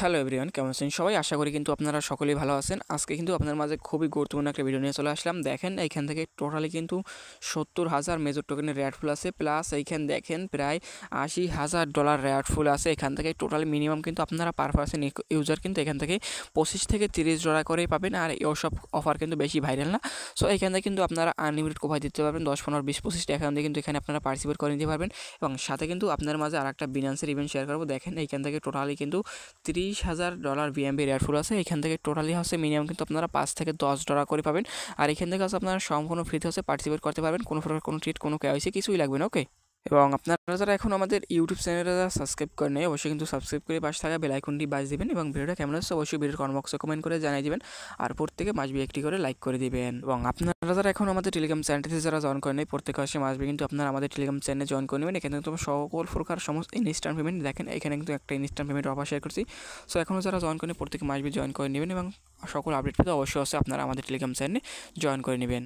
Hello everyone, কেমন আছেন সবাই? আশা করি কিন্তু আপনারা সকলেই ভালো আছেন। আজকে কিন্তু আপনার মাঝে খুবই গুরুত্বপূর্ণ একটা ভিডিও নিয়ে চলে আসলাম। দেখেন এইখান থেকে টোটালি কিন্তু 70,000 মেজর টোকেনের রেয়ার ফুল আছে, প্লাস এইখান দেখেন প্রায় $80,000 রেয়ার ফুল আছে। এখান থেকে টোটালি মিনিমাম কিন্তু আপনারা পার পার্সন ইউজার কিন্তু এখান থেকে 25 থেকে 30 ডলার করেই পাবেন। আর এইসব অফার কিন্তু বেশি ভাইরাল না। সো এইখান থেকে কিন্তু আপনারা আনলিমিটেড কোভাই দিতে পারবেন 10, 15, 20, 25টা অ্যাকাউন্ট দিয়ে কিন্তু এখানে আপনারা পার্টিসিপেট করে নিতে পারবেন। এবং সাথে কিন্তু আপনার মাঝে আর একটা বিনান্সের ইভেন্ট শেয়ার করবো। দেখেন এইখান থেকে টোটালি কিন্তু $30,000 বিএমবি রেয়ার ফুল আছে। এখান থেকে টোটালি হচ্ছে মিনিমাম কিন্তু আপনারা 5 থেকে 10 ডলার করে পাবেন। আর এখান থেকে হচ্ছে আপনারা সম্পূর্ণ ফ্রিতে হচ্ছে পার্টিসিপেট করতে পারবেন। কোনো প্রকার কোনো ট্রিট, কোনো কেওয়াইসি কিছুই লাগবে না। ওকে। এবং আপনারা যারা এখন আমাদের ইউটিউব চ্যানেলে সাবস্ক্রাইব করেন নাই, অবশ্যই কিন্তু সাবস্ক্রাইব করে পাশে থাকা বেল আইকনটি বাজিয়ে দিবেন। এবং ভিডিওটা কেমন হচ্ছে অবশ্যই ভিডিওর কমেন্ট বক্সে কমেন্ট করে জানিয়ে দিবেন। আর প্রত্যেকে মাসবি একটি করে লাইক করে দিবেন। এবং আপনারা যারা এখন আমাদের টেলিগ্রাম চ্যানেলটিতে যারা জয়েন করেন নাই, প্রত্যেকে হচ্ছে মাসবি কিন্তু আপনারা আমাদের টেলিগ্রাম চ্যানেলে জয়েন করে নেবেন। এখানে কিন্তু সকল প্রকার সমস্ত ইনস্ট্যান্ট পেমেন্ট, দেখেন এখানে কিন্তু একটা ইনস্ট্যান্ট পেমেন্ট অফার শেয়ার করছি। সো এখনও যারা জয়েন করেন প্রত্যেকে মাসবি জয়েন করে নেবেন। এবং সকল আপডেট পেতে অবশ্যই হচ্ছে আপনারা আমাদের টেলিগ্রাম চ্যানেলে জয়েন করে নেবেন।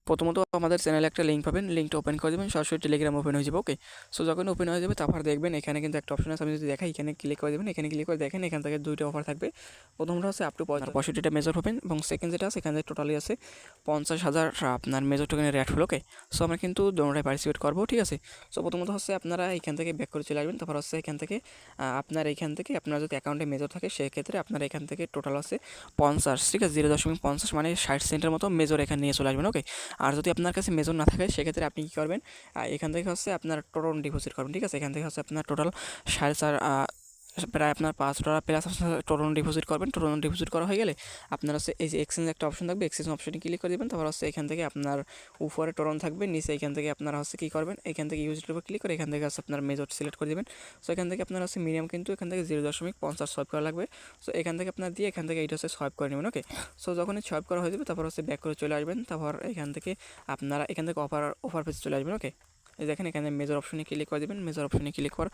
প্রথমত আমাদের চ্যানেলে একটা লিঙ্ক পাবেন, লিঙ্কটা ওপেন করে দেবেন, সরাসরি টেলিগ্রাম ওপেন হয়ে যাবে। ওকে। সো যখন ওপেন হয়ে যাবে তারপর দেখবেন এখানে কিন্তু একটা অপশন আছে, আমি যদি দেখাই এখানে ক্লিক করে দেবেন। এখানে ক্লিক করে দেখেন এখান থেকে দুইটা অফার থাকবে। প্রথমটা হচ্ছে আপ টু 65টা মেজর হবেন, এবং সেকেন্ড যেটা আছে এখানে টোটালি আছে 50,000 আপনার মেজর টোকেনের রেট হলো। ওকে। সো আমরা কিন্তু দুটোটাই পার্টিসিপেট করবো, ঠিক আছে। সো প্রথমত হচ্ছে আপনারা এখান থেকে ব্যাক করে চলে আসবেন। তারপর হচ্ছে এখান থেকে আপনার যদি অ্যাকাউন্টে মেজর থাকে সেক্ষেত্রে আপনার এখান থেকে টোটাল আছে 50, ঠিক আছে, 0.50 মানে 60 সেন্টের মতো মেজর এখানে নিয়ে চলে আসবেন। ওকে। আর যদি আপনার কাছে মেজর না থাকে সেক্ষেত্রে আপনি কী করবেন, এখান থেকে হচ্ছে আপনার টোটাল ডিপোজিট করবেন, ঠিক আছে। এখান থেকে হচ্ছে আপনার টোটাল 4.5 প্রায় আপনার $5 প্লাস টোটাল ডিপোজিট করবেন। টোটাল ডিপোজিট করা হয়ে গেলে আপনার হচ্ছে এই যে এক্সচেঞ্জ একটা অপশন থাকবে, এক্সচেঞ্জ অপশনে ক্লিক করে দেবেন। তারপর হচ্ছে এখান থেকে আপনার উপরে টোরন থাকবে, নিচে এখান থেকে আপনারা হচ্ছে কী করবেন, এখান থেকে ইউজের উপর ক্লিক করে এখান থেকে হচ্ছে আপনার মেজর সিলেক্ট করে দেবেন। সো এখান থেকে আপনার হচ্ছে মিনিমাম কিন্তু এখান থেকে 0.50 সোয়াইপ করা লাগবে। সো এখান থেকে আপনার দিয়ে এখান থেকে এইটা হচ্ছে সোয়াইপ করে নেবেন। ওকে। সো যখনই সোয়াইপ করা হয়ে যাবে তারপর হচ্ছে ব্যাক করে চলে আসবেন। তারপর এখান থেকে আপনারা এখান থেকে অফার পেজে চলে আসবেন। ওকে। এই দেখেন এখানে মেজর অপশনে ক্লিক করে দেবেন। মেজর অপশনে ক্লিক কর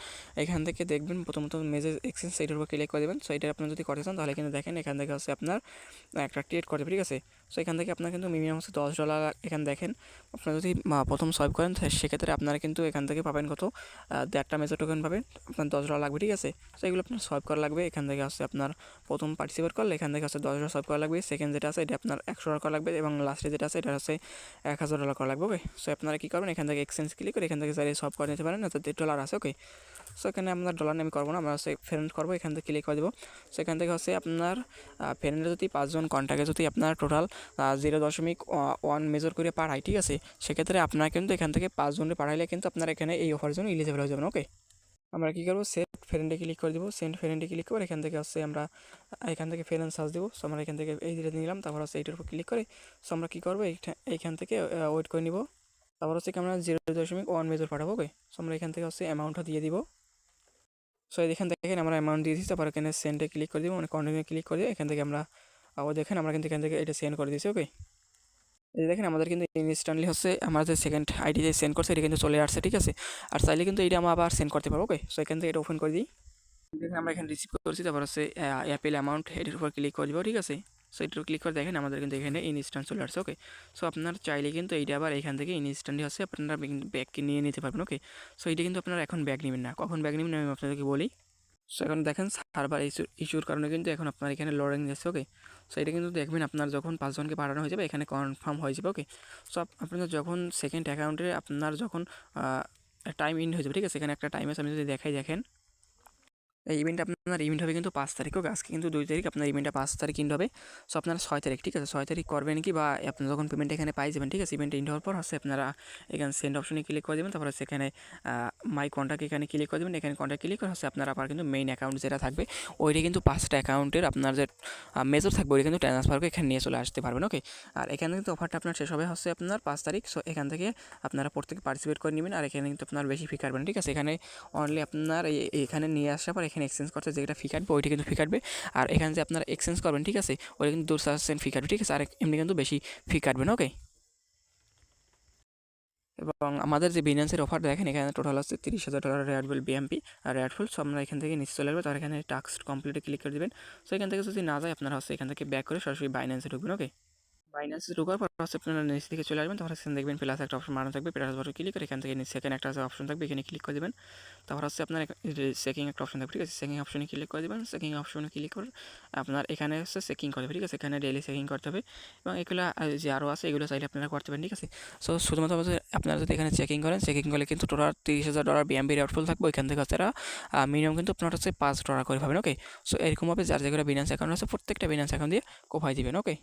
এখান থেকে দেখবেন প্রথমত মেজর এক্সচেঞ্জ সেইটার উপর ক্লিক করে দেবেন। সো এটা আপনার যদি করতে চান তাহলে কিন্তু দেখেন এখান থেকে হচ্ছে আপনার একটা ট্রেড করে দেবে, ঠিক আছে। সো এখান থেকে আপনার কিন্তু মিনিমাম হচ্ছে $10। এখানে দেখেন আপনারা যদি প্রথম সোয়াইপ করেন সেক্ষেত্রে আপনারা কিন্তু এখান থেকে পাবেন কত, 1.5টা মেজর টোকেন পাবেন, আপনার $10 লাগবে, ঠিক আছে। সো এগুলো আপনার সোয়াইপ করা লাগবে। এখান থেকে হচ্ছে আপনার প্রথম পার্টিসিপেট করলে এখান থেকে হচ্ছে $10 সোয়াইপ করা লাগবে। সেকেন্ড যেটা আছে এটা আপনার $100 করা লাগবে, এবং লাস্টে যেটা আছে এটা হচ্ছে $1,000 করা লাগবে। ওকে। সো আপনারা কী করবেন, এখান থেকে এক্সচেঞ্জ ক্লিক করে এখান থেকে চাইলে সব করে নিতে পারেন, অর্থাৎ $1 আছে। ওকে। সো এখানে আপনার ডলার আমি করবো না, আমরা হচ্ছে ফ্রেন্ড করবো, এখান থেকে ক্লিক করে দেবো। সো এখান থেকে হচ্ছে আপনার ফ্রেন্ডের যদি 5 জন কন্ট্যাক্টে যদি আপনার টোটাল 0.1 মেজর করে পাঠায়, ঠিক আছে, সেক্ষেত্রে আপনার কিন্তু এখান থেকে 5 জনে পাঠাইলে কিন্তু আপনার এখানে এই অফারের জন্য এলিজিবল হয়ে যাবেন। ওকে। আমরা কী করবো, সেন্ড ফ্রেন্ডে ক্লিক করে দেবো। সেন্ড ফ্রেন্ডে ক্লিক করে এখান থেকে হচ্ছে আমরা এখান থেকে ফ্রেন্ড সার্চ দেবো। সো আমরা এখান থেকে এই যেটা নিলাম, তারপর হচ্ছে এইটার উপর ক্লিক করে সো আমরা কী করবো, এইখান থেকে ওয়েট করে নিব। তারপর হচ্ছে কি আমরা 0.1 মেজর পাঠাবো। ওকে। সো আমরা এখান থেকে হচ্ছে অ্যামাউন্টটা দিয়ে দিব। সো এখান দেখেন আমরা অ্যামাউন্ট দিয়ে দিচ্ছি। তারপর এখানে সেন্ডে ক্লিক করে দিব, মানে কন্টিনিউ ক্লিক করে দিয়ে এখান থেকে আমরা আবার দেখেন আমরা কিন্তু এখান থেকে এটা সেন্ড করে দিয়েছি। ওকে। এই দেখেন আমাদের কিন্তু ইনস্ট্যান্টলি হচ্ছে আমার যে সেকেন্ড আইডি যে সেন্ড করছে এটা কিন্তু চলে আসছে, ঠিক আছে। আর চাইলে কিন্তু এটা আমরা আবার সেন্ড করতে পারবো। ওকে। সো এখান থেকে এটা ওপেন করে দিই। দেখেন আমরা এখানে রিসিভ করছি। তারপর হচ্ছে অ্যাপেল অ্যামাউন্ট এটার উপর ক্লিক করে দিব, ঠিক আছে। সো এটার ক্লিক করে দেখেন আমাদের কিন্তু এখানে ইনস্ট্যান্ট চলে আসছে। ওকে। সো আপনার চাইলে কিন্তু এইটা আবার এখান থেকে ইনস্ট্যান্টলি হচ্ছে আপনারা ব্যাক নিয়ে নিতে পারবেন। ওকে। সো এটা কিন্তু আপনারা এখন ব্যাক নেবেন না, কখন ব্যাক নেবেন আমি আপনাদেরকে বলি। সো এখন দেখেন সার্ভার ইস্যুর কারণে কিন্তু এখন আপনার এখানে লোডিং যাচ্ছে। ওকে। সো এটা কিন্তু দেখবেন আপনার যখন 5 জনকে পাঠানো হয়ে যাবে এখানে কনফার্ম হয়ে যাবে। ওকে। সো আপনার যখন সেকেন্ড অ্যাকাউন্টে আপনার যখন টাইম ইন হয়ে যাবে, ঠিক আছে, এখানে একটা টাইম আছে, আমি যদি দেখাই দেখেন এই ইভেন্ট আপনার ইভেন্ট হবে কিন্তু 5 তারিখ। ওকে। আজকে কিন্তু 2 তারিখ, আপনার ইভেন্টটা 5 তারিখ ইন্ড হবে। সো আপনারা 6 তারিখ, ঠিক আছে, 6 তারিখ করবেন কি, বা আপনারা যখন পেমেন্ট এখানে পাই যাবেন, ঠিক আছে, ইভেন্ট ইন্ড হওয়ার পর হচ্ছে আপনারা এখানে সেন্ড অপশনে ক্লিক করে দেবেন। তারপরে সেখানে মাই কন্ট্যাক্ট এখানে ক্লিক করে দেবেন। এখানে কন্ট্যাক্ট ক্লিক করে হচ্ছে আপনার আবার কিন্তু মেইন অ্যাকাউন্ট যেটা থাকবে ওইটা কিন্তু 5টা অ্যাকাউন্টের আপনার যে মেজর থাকবে ওইটা কিন্তু ট্রান্সফার করে এখানে নিয়ে চলে আসতে পারবেন। ওকে। আর এখানে কিন্তু অফারটা আপনার শেষ হবে হচ্ছে আপনার 5 তারিখ। সো এখান থেকে আপনারা প্রত্যেকে পার্টিসিপেট করে নেবেন। আর এখানে কিন্তু আপনার বেশি ফি কাটবেন, ঠিক আছে। এখানে অনলি আপনার এখানে নিয়ে আসার পর এখানে এক্সচেঞ্জ করতে যেটা ফি কাটবে ওইটা কিন্তু ফি কাটবে। আর এখানে যে আপনারা এক্সচেঞ্জ করবেন, ঠিক আছে, ওইটা কিন্তু 2% ফি কাটবে, ঠিক আছে। আর এমনি কিন্তু বেশি ফি কাটবেন। ওকে। এবং আমাদের যে বিনান্সের অফার দেখেন এখানে টোটাল হচ্ছে $30,000 রেয়ারফুল বিএমপি আর রেয়ারফুল। সো আমরা এখান থেকে নিচে চলে আসবো, তার এখানে টাস্ক কমপ্লিটে ক্লিক করে দেবেন। সো এখান থেকে যদি না যায় আপনারা হচ্ছে এখান থেকে ব্যাক করে সরাসরি বাইন্যান্সে ঢুকবেন। ওকে। বাইন্যান্সে ঢোকার পর হচ্ছে আপনারা নিচ দিকে চলে আসবেন, তখন এখানে দেখবেন প্লাস একটা অপশন বানানো থাকবে, প্লাস বাটন ক্লিক করে এখান থেকে সেকেন্ড একটা অপশন থাকবে, এখানে ক্লিক করে দেবেন। তারপর হচ্ছে আপনার চেকিং একটা অপশন থাকবে, ঠিক আছে, চেকিং অপশনে ক্লিক করে দেবেন। চেকিং অপশনে ক্লিক করে আপনার এখানে হচ্ছে চেকিং করবে, ঠিক আছে, এখানে ডেইলি চেকিং করতে হবে এবং এগুলো যে আরও আছে এগুলো চাইলে আপনারা করতে পারেন, ঠিক আছে। সো শুধুমাত্র আপনারা যদি এখানে চেকিং করেন, চেকিং করলে কিন্তু টোটাল $30,000 বিএমবি রেটফুল থাকবে, ওইখান থেকে তারা মিনিমাম কিন্তু আপনার হচ্ছে $5 করে পাবেন। ওকে, সো এরকমভাবে যার যেগুলো বিনান্স অ্যাকাউন্ট আছে প্রত্যেকটা বিনান্স অ্যাকাউন্ট দিয়ে কোপাই দিবেন। ওকে।